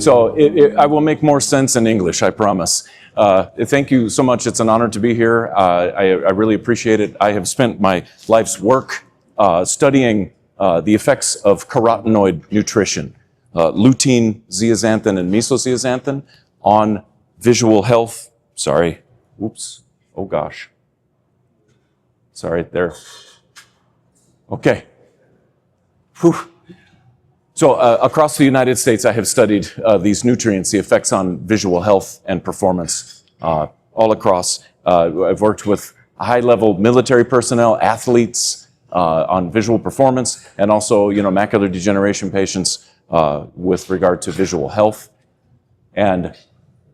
So I will make more sense in English, I promise. Thank you so much. It's an honor to be here. I really appreciate it. I have spent my life's work studying the effects of carotenoid nutrition, lutein, zeaxanthin, and mesozeaxanthin on visual health. Sorry. Oops. Oh, gosh. Sorry, there. Okay. Whew. So across the United States, I have studied these nutrients, the effects on visual health and performance all across. I've worked with high-level military personnel, athletes on visual performance, and also, macular degeneration patients with regard to visual health. And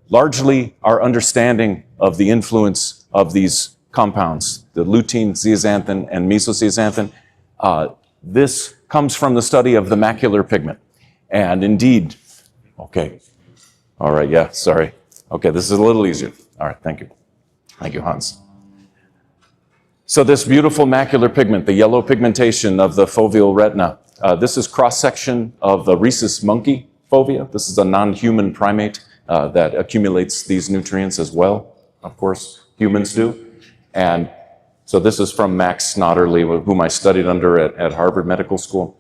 largely, our understanding of the influence of these compounds, the lutein, zeaxanthin, and mesozeaxanthin, this comes from the study of the macular pigment. And indeed, okay, all right, yeah, sorry. Okay, this is a little easier. All right, thank you. Thank you, Hans. So this beautiful macular pigment, the yellow pigmentation of the foveal retina, this is cross-section of the rhesus monkey fovea. This is a non-human primate that accumulates these nutrients as well. Of course, humans do. And so this is from Max Snodderly, whom I studied under at Harvard Medical School.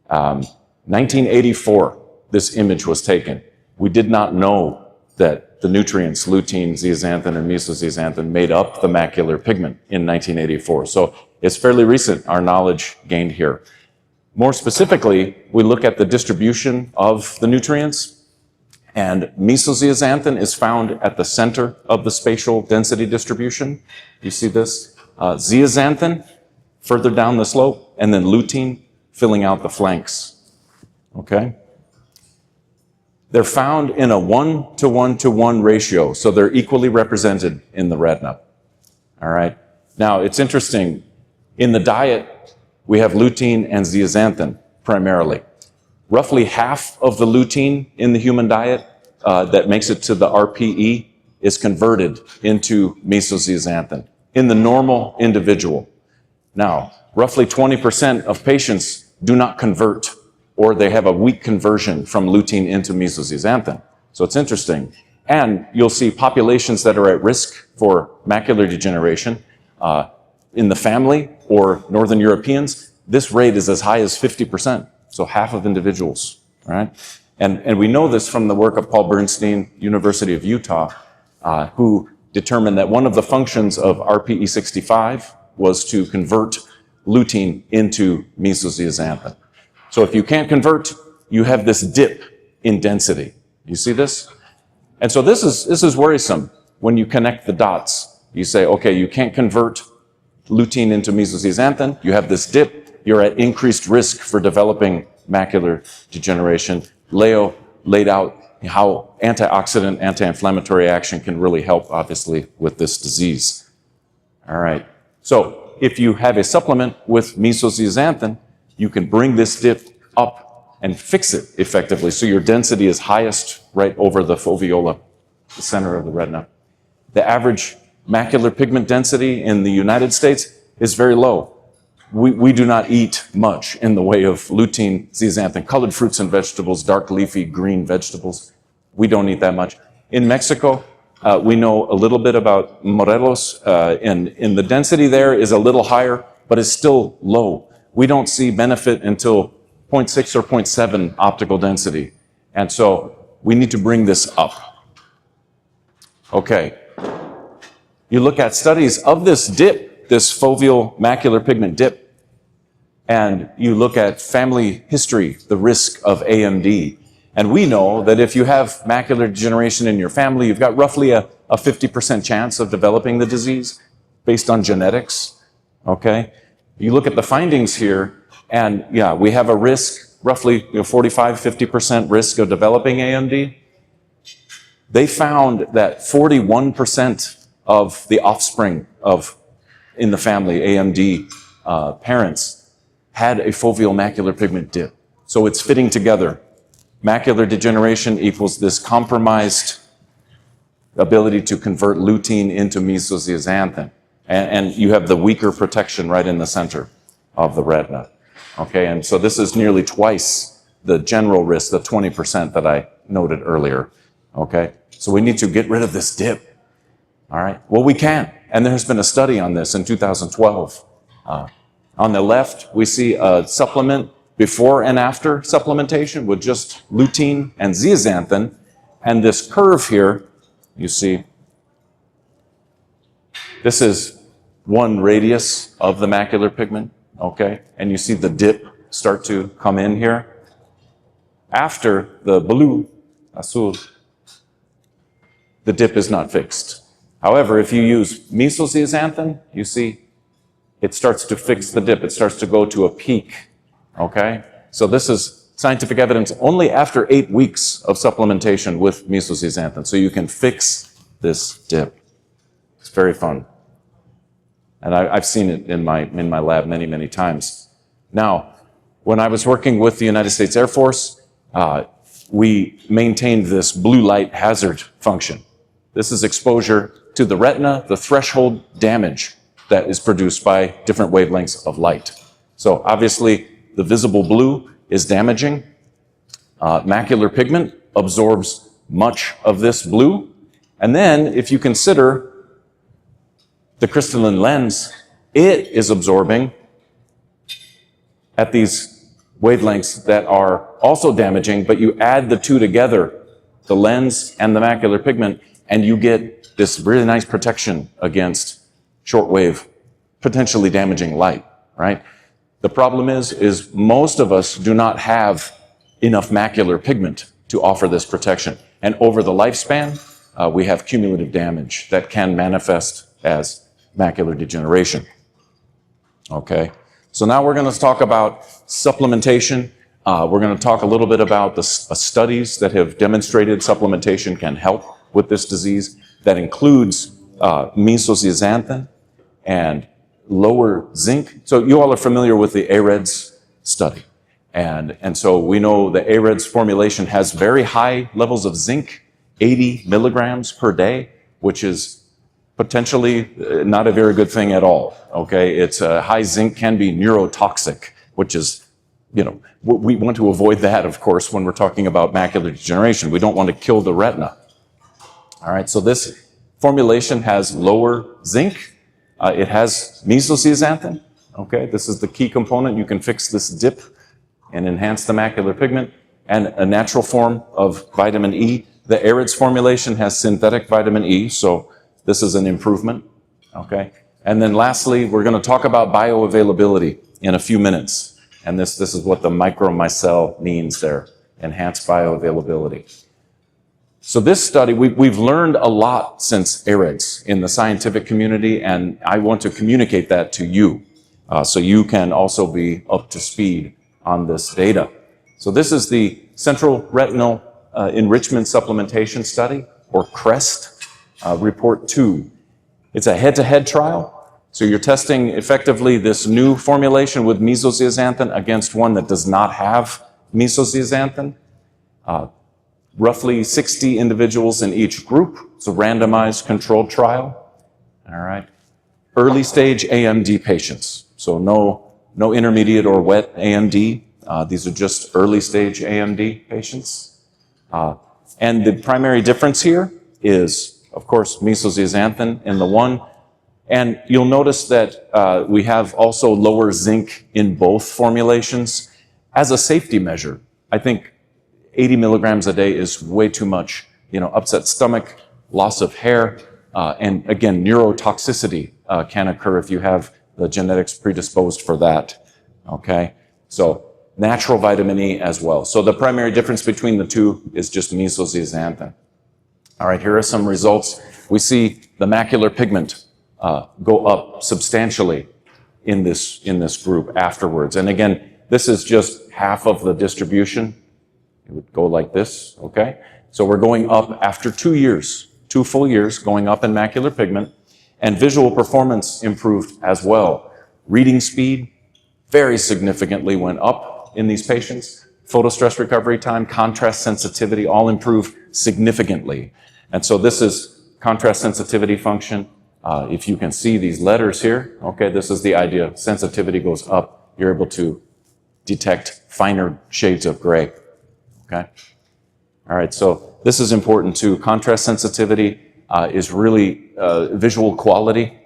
1984, this image was taken. We did not know that the nutrients lutein, zeaxanthin, and mesozeaxanthin made up the macular pigment in 1984. So it's fairly recent, our knowledge gained here. More specifically, we look at the distribution of the nutrients, and mesozeaxanthin is found at the center of the spatial density distribution. You see this? Zeaxanthin further down the slope, and then lutein filling out the flanks. Okay? They're found in a 1:1:1 ratio, so they're equally represented in the retina. All right? Now, it's interesting. In the diet, we have lutein and zeaxanthin primarily. Roughly half of the lutein in the human diet that makes it to the RPE is converted into mesozeaxanthin in the normal individual. Now, roughly 20% of patients do not convert, or they have a weak conversion from lutein into mesozeaxanthin. So it's interesting. And you'll see populations that are at risk for macular degeneration in the family or Northern Europeans. This rate is as high as 50%, so half of individuals, right? And we know this from the work of Paul Bernstein, University of Utah, who determined that one of the functions of RPE65 was to convert lutein into mesozeaxanthin. So if you can't convert, you have this dip in density. You see this? And so this is worrisome when you connect the dots. You say, okay, you can't convert lutein into mesozeaxanthin, you have this dip, you're at increased risk for developing macular degeneration. Leo laid out how antioxidant, anti-inflammatory action can really help, obviously, with this disease. All right. So if you have a supplement with mesozeaxanthin, you can bring this dip up and fix it effectively. So your density is highest right over the foveola, the center of the retina. The average macular pigment density in the United States is very low. We do not eat much in the way of lutein, zeaxanthin, colored fruits and vegetables, dark leafy green vegetables. We don't eat that much. In Mexico, we know a little bit about Morelos, and the density there is a little higher, but it's still low. We don't see benefit until 0.6 or 0.7 optical density. And so we need to bring this up. Okay. You look at studies of this dip, this foveal macular pigment dip, and you look at family history, the risk of AMD. And we know that if you have macular degeneration in your family, you've got roughly a 50% chance of developing the disease based on genetics, okay? You look at the findings here, and yeah, we have a risk, roughly 45-50% risk of developing AMD. They found that 41% of the offspring in the family, AMD parents, had a foveal macular pigment dip. So it's fitting together. Macular degeneration equals this compromised ability to convert lutein into mesozeaxanthin. And you have the weaker protection right in the center of the retina. Okay, and so this is nearly twice the general risk, the 20% that I noted earlier, okay? So we need to get rid of this dip, all right? Well, we can, and there's been a study on this in 2012. On the left, we see a supplement before and after supplementation with just lutein and zeaxanthin, and this curve here, you see, this is one radius of the macular pigment, okay? And you see the dip start to come in here. After the blue, azul, the dip is not fixed. However, if you use mesozeaxanthin, you see it starts to fix the dip. It starts to go to a peak, okay? So this is scientific evidence only after 8 weeks of supplementation with mesozeaxanthin. So you can fix this dip. It's very fun. And I've seen it in my lab many, many times. Now, when I was working with the United States Air Force, we maintained this blue light hazard function. This is exposure to the retina, the threshold damage that is produced by different wavelengths of light. So obviously, the visible blue is damaging. Macular pigment absorbs much of this blue. And then, if you consider the crystalline lens, it is absorbing at these wavelengths that are also damaging, but you add the two together, the lens and the macular pigment, and you get this really nice protection against shortwave, potentially damaging light, right? The problem is most of us do not have enough macular pigment to offer this protection. And over the lifespan, we have cumulative damage that can manifest as macular degeneration. Okay, so now we're going to talk about supplementation. We're going to talk a little bit about the studies that have demonstrated supplementation can help with this disease. That includes mesozeaxanthin and lower zinc. So you all are familiar with the AREDS study. And so we know the AREDS formulation has very high levels of zinc, 80 milligrams per day, which is potentially not a very good thing at all, okay? It's high zinc can be neurotoxic, which is, you know, we want to avoid that, of course, when we're talking about macular degeneration. We don't want to kill the retina. All right, so this formulation has lower zinc. It has mesozeaxanthin, okay? This is the key component. You can fix this dip and enhance the macular pigment, and a natural form of vitamin E. The AREDS formulation has synthetic vitamin E, so this is an improvement, okay? And then lastly, we're going to talk about bioavailability in a few minutes. And this is what the micromicelle means there, enhanced bioavailability. So this study, we've learned a lot since AREDS in the scientific community, and I want to communicate that to you so you can also be up to speed on this data. So this is the Central Retinal Enrichment Supplementation Study, or CREST. Report 2. It's a head-to-head trial. So you're testing effectively this new formulation with mesozeaxanthin against one that does not have mesozeaxanthin. Roughly 60 individuals in each group. It's a randomized controlled trial. All right. Early stage AMD patients. So no intermediate or wet AMD. These are just early stage AMD patients. And the primary difference here is, of course, mesozeaxanthin in the one. And you'll notice that we have also lower zinc in both formulations. As a safety measure, I think 80 milligrams a day is way too much. You know, upset stomach, loss of hair, and again, neurotoxicity can occur if you have the genetics predisposed for that, okay? So natural vitamin E as well. So the primary difference between the two is just mesozeaxanthin. All right, here are some results. We see the macular pigment go up substantially in this group afterwards. And again, this is just half of the distribution. It would go like this, okay? So we're going up after 2 years, 2 full years, going up in macular pigment, and visual performance improved as well. Reading speed very significantly went up in these patients. Photostress recovery time, contrast sensitivity, all improve significantly. And so this is contrast sensitivity function. If you can see these letters here, okay, this is the idea. Sensitivity goes up. You're able to detect finer shades of gray, okay? All right, so this is important too. Contrast sensitivity is really visual quality.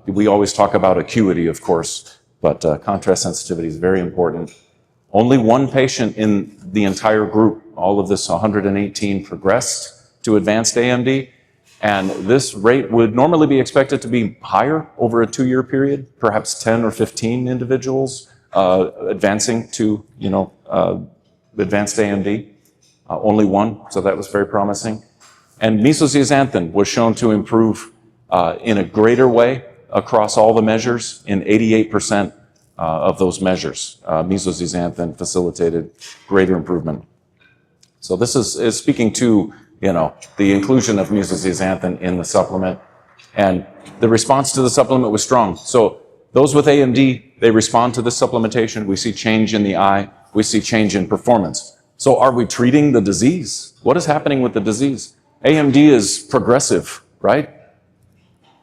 We always talk about acuity, of course, but contrast sensitivity is very important. Only one patient in the entire group, all of this 118, progressed to advanced AMD, and this rate would normally be expected to be higher over a 2-year period, perhaps 10 or 15 individuals advancing to, advanced AMD. Only one, so that was very promising. And mesozeaxanthin was shown to improve in a greater way across all the measures in 88% of those measures. Mesozeaxanthin facilitated greater improvement. So this is speaking to, the inclusion of mesozeaxanthin in the supplement. And the response to the supplement was strong. So those with AMD, they respond to the supplementation. We see change in the eye. We see change in performance. So are we treating the disease? What is happening with the disease? AMD is progressive, right?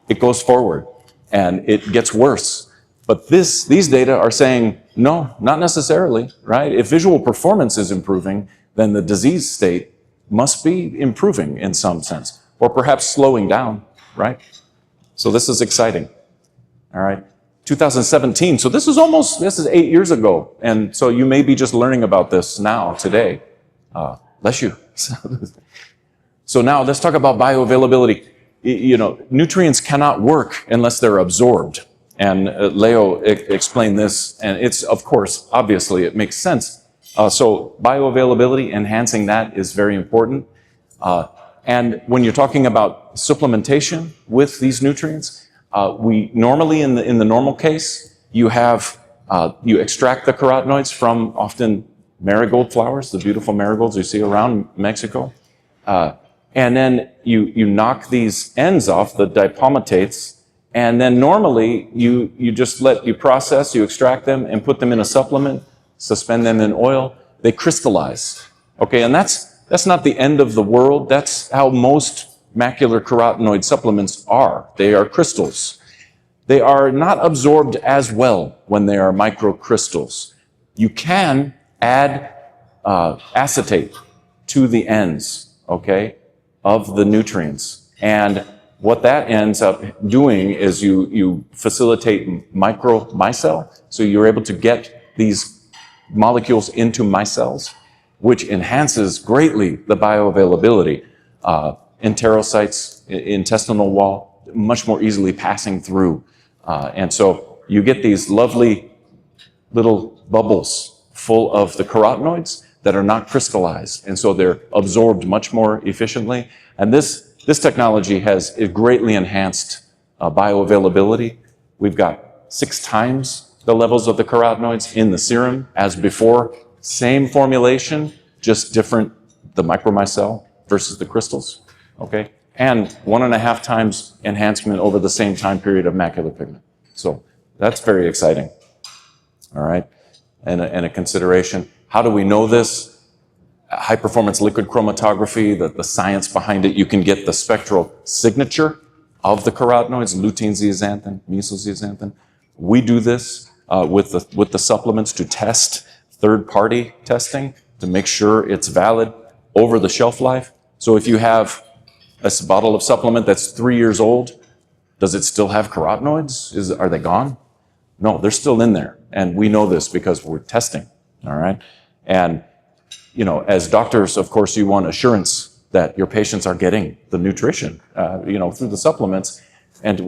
It goes forward and it gets worse. But these data are saying, no, not necessarily, right? If visual performance is improving, then the disease state must be improving in some sense, or perhaps slowing down, right? So this is exciting, all right? 2017, so this is 8 years ago, and so you may be just learning about this now, today. Bless you. So now let's talk about bioavailability. Nutrients cannot work unless they're absorbed. And Leo explained this, and it's, of course, obviously, it makes sense. So bioavailability, enhancing that is very important. And when you're talking about supplementation with these nutrients, we normally, in the normal case, you extract the carotenoids from often marigold flowers, the beautiful marigolds you see around Mexico. And then you knock these ends off, the dipalmitates, and then normally you process, you extract them and put them in a supplement, suspend them in oil, they crystallize. Okay, and that's not the end of the world. That's how most macular carotenoid supplements are. They are crystals. They are not absorbed as well when they are microcrystals. You can add acetate to the ends, okay, of the nutrients. And what that ends up doing is you facilitate micromicelle, so you're able to get these molecules into micelles, which enhances greatly the bioavailability. Enterocytes, intestinal wall, much more easily passing through. And so you get these lovely little bubbles full of the carotenoids that are not crystallized. And so they're absorbed much more efficiently. And this technology has greatly enhanced bioavailability. We've got 6 times the levels of the carotenoids in the serum as before. Same formulation, just different, the micromicelle versus the crystals, okay? And 1.5 times enhancement over the same time period of macular pigment. So that's very exciting, all right? And a consideration. How do we know this? High-performance liquid chromatography, the science behind it, you can get the spectral signature of the carotenoids, lutein zeaxanthin, mesozeaxanthin. We do this with the supplements to test third-party testing to make sure it's valid over the shelf life. So if you have a bottle of supplement that's 3 years old, does it still have carotenoids? Are they gone? No, they're still in there. And we know this because we're testing, all right? And, as doctors, of course, you want assurance that your patients are getting the nutrition, through the supplements. And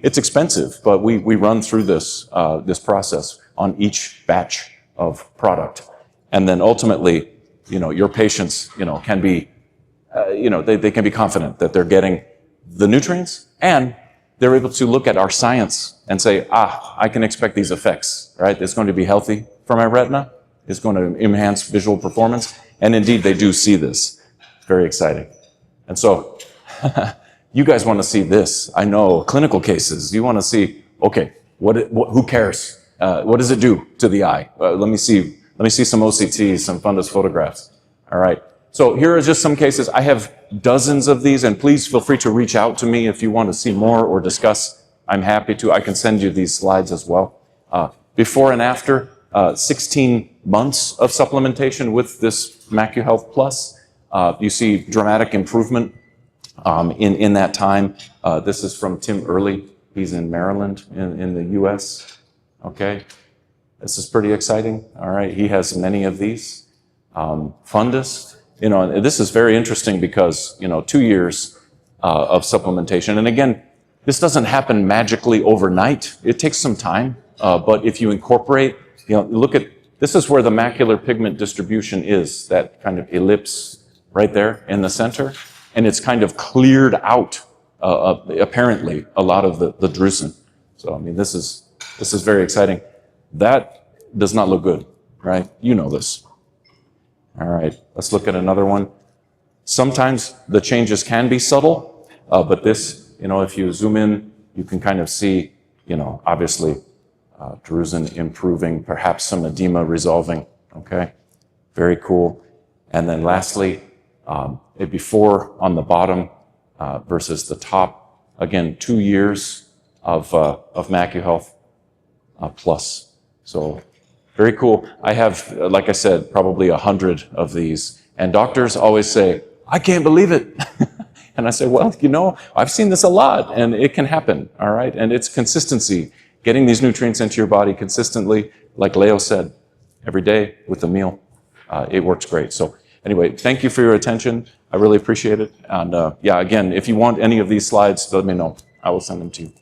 it's expensive, but we run through this process on each batch of product. And then ultimately, your patients, can be, they can be confident that they're getting the nutrients, and they're able to look at our science and say, I can expect these effects, right? It's going to be healthy for my retina. It's going to enhance visual performance. And indeed, they do see this. It's very exciting. And so you guys want to see this. I know, clinical cases. You want to see, okay, who cares? What does it do to the eye? Let me see some OCTs, some fundus photographs. All right. So here are just some cases. I have dozens of these, and please feel free to reach out to me if you want to see more or discuss. I'm happy to. I can send you these slides as well. Before and after, 16 months of supplementation with this MacuHealth Plus. You see dramatic improvement in that time. This is from Tim Early. He's in Maryland in the US. Okay, this is pretty exciting. All right, he has many of these. Fundus, this is very interesting because, 2 years of supplementation. And again, this doesn't happen magically overnight. It takes some time. But if you incorporate, look at, this is where the macular pigment distribution is, that kind of ellipse right there in the center. And it's kind of cleared out, apparently, a lot of the drusen. So, this is very exciting. That does not look good, right? You know this. All right, let's look at another one. Sometimes the changes can be subtle, but this, if you zoom in, you can kind of see, obviously, drusen improving, perhaps some edema resolving, okay? Very cool. And then lastly, a before on the bottom versus the top. Again, 2 years of MacuHealth plus. So very cool. I have, like I said, probably 100 of these. And doctors always say, I can't believe it. And I say, well, I've seen this a lot, and it can happen, all right? And it's consistency, getting these nutrients into your body consistently, like Leo said, every day with a meal. It works great. So anyway, thank you for your attention. I really appreciate it. And again, if you want any of these slides, let me know. I will send them to you.